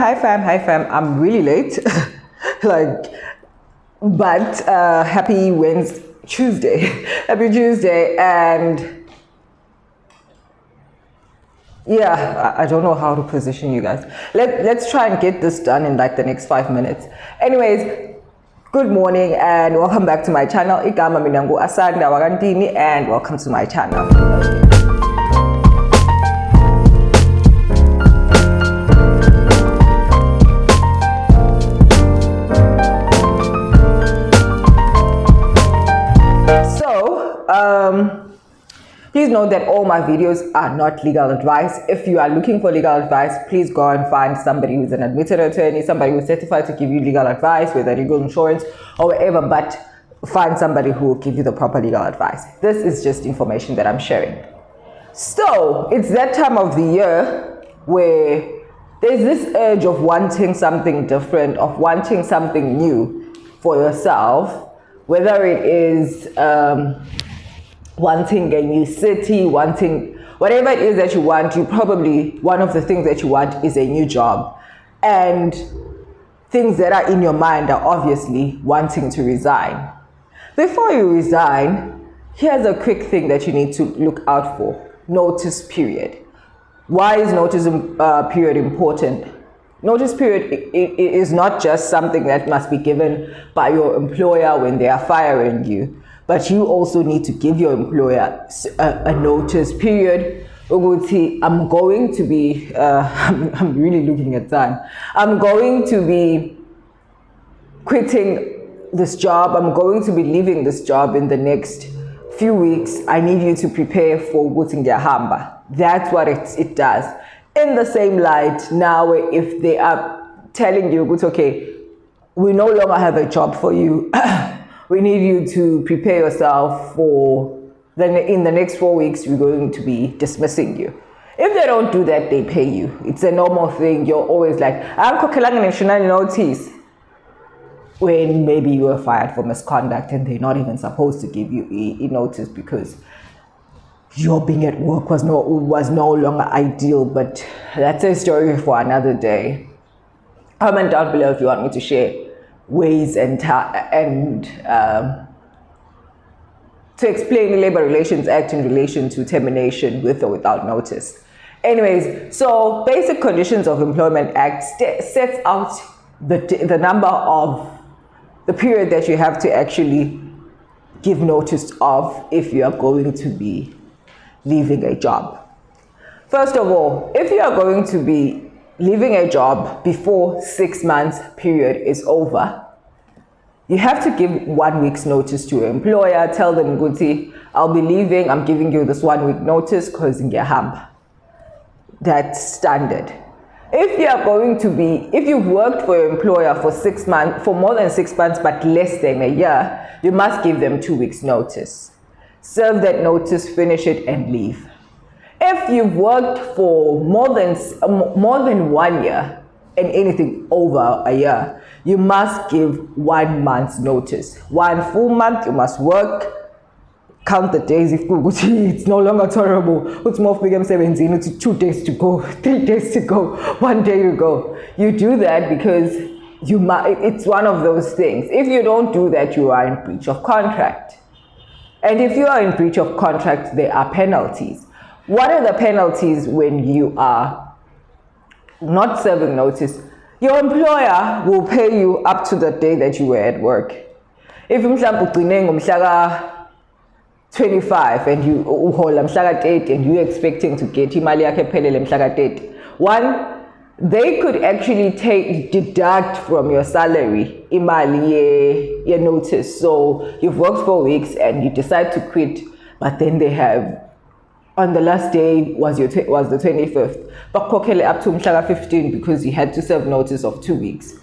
hi fam. I'm really late. But happy Wednesday, Tuesday. Happy Tuesday. And yeah, I don't know how to position you guys. Let's try and get this done in like the next 5 minutes. Anyways, good morning and welcome back to my channel. Igama mina ngu AsandaNtini and welcome to my channel. Please note that all my videos are not legal advice. If you are looking for legal advice, please go and find somebody who's an admitted attorney, somebody who's certified to give you legal advice, whether legal insurance or whatever, but find somebody who will give you the proper legal advice. This is just information that I'm sharing. So it's that time of the year where there's this urge of wanting something different, of wanting something new for yourself, whether it is wanting a new city, wanting whatever it is that you want. You probably, one of the things that you want is a new job, and things that are in your mind are obviously wanting to resign. Before you resign, here's a quick thing that you need to look out for: notice period. Why is notice period important? Notice period is not just something that must be given by your employer when they are firing you, but you also need to give your employer a notice period. I'm going to be, I'm really looking at time. I'm going to be quitting this job. I'm going to be leaving this job in the next few weeks. I need you to prepare for Hamba. That's what it does. In the same light, now if they are telling you, okay, we no longer have a job for you, we need you to prepare yourself for, then in the next 4 weeks, we're going to be dismissing you. If they don't do that, they pay you. It's a normal thing. You're always like, I'm kokelang national notice, when maybe you were fired for misconduct and they're not even supposed to give you a notice because your being at work was no longer ideal. But that's a story for another day. Comment down below if you want me to share ways and to explain the Labor Relations Act in relation to termination with or without notice. Anyways, so Basic Conditions of Employment Act sets out the number of the period that you have to actually give notice of if you are going to be leaving a job. First of all, if you are going to be leaving a job before 6 months period is over, you have to give 1 week's notice to your employer. Tell them, Guti, I'll be leaving. I'm giving you this 1 week notice because ngiyahamba. That's standard. If you are going to be, if you've worked for your employer for 6 months, for more than 6 months, but less than a year, you must give them 2 weeks notice. Serve that notice, finish it, and leave. If you've worked for more than 1 year and anything over a year, you must give 1 month's notice. 1 full month, you must work. Count the days. If it's no longer tolerable, it's more bigam 17, it's 2 days to go, 3 days to go, 1 day to go. You do that because it's one of those things. If you don't do that, you are in breach of contract. And if you are in breach of contract, there are penalties. What are the penalties when you are not serving notice? Your employer will pay you up to the day that you were at work. If you 25 and you and you're expecting to get imali yakhe phelele mhlaka 30, one, they could actually deduct from your salary imali ye notice. So you've worked 4 weeks and you decide to quit, but then they have, on the last day was the 25th, but kokele up to mhlaka 15 because you had to serve notice of 2 weeks.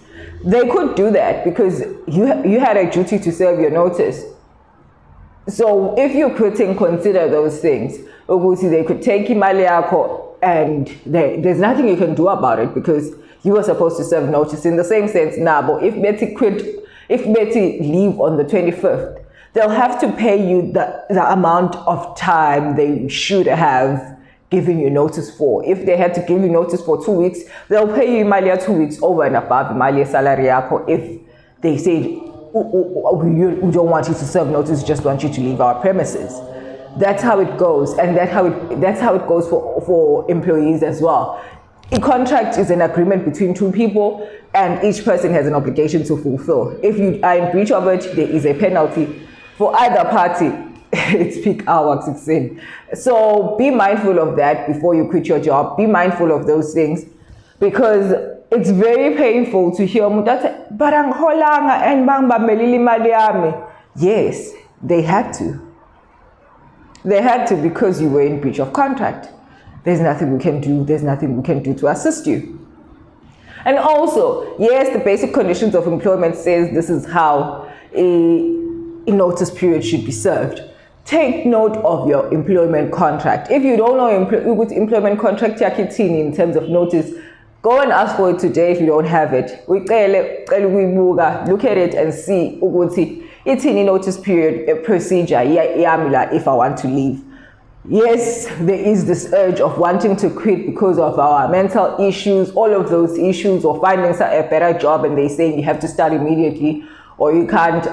They could do that because you had a duty to serve your notice. So if you're quitting, consider those things. They could take imali yakho and there's nothing you can do about it because you were supposed to serve notice. In the same sense now, but if Betty leave on the 25th, they'll have to pay you the amount of time they should have giving you notice for. If they had to give you notice for 2 weeks, they'll pay you imali 2 weeks over and above imali salary yako. If they said, we don't want you to serve notice, just want you to leave our premises. That's how it goes, and that's how it goes for employees as well. A contract is an agreement between two people, and each person has an obligation to fulfill. If you are in breach of it, there is a penalty. For either party, it's peak hour 16. So be mindful of that before you quit your job. Be mindful of those things, because it's very painful to hear that, but I'm holanga and bangbamelili mali yami. Yes, they had to. They had to, because you were in breach of contract. There's nothing we can do. There's nothing we can do to assist you. And also, yes, the basic conditions of employment says this is how a notice period should be served. Take note of your employment contract. If you don't know employment contract in terms of notice, go and ask for it today if you don't have it. Look at it and see it's in a notice period, a procedure if I want to leave. Yes, there is this urge of wanting to quit because of our mental issues, all of those issues, or finding a better job, and they say you have to start immediately, or you can't,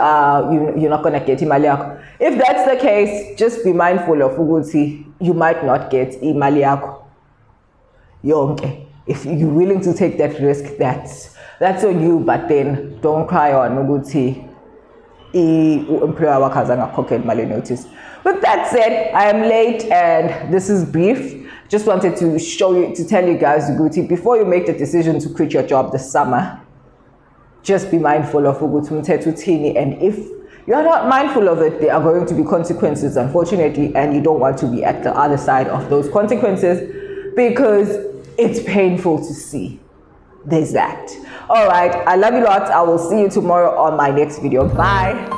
you're not going to get imali yako. If that's the case, just be mindful of ukuthi you might not get imali yako yonke. If you're willing to take that risk, that's on you, but then don't cry on ukuthi employer wakazanga pocket mali notice. With that said, I am late and this is brief. Just wanted to tell you guys, Guti, before you make the decision to quit your job this summer, just be mindful of Tini, and if you're not mindful of it, there are going to be consequences, unfortunately, and you don't want to be at the other side of those consequences, because it's painful to see. There's that. All right, I love you lots. I will see you tomorrow on my next video. Bye.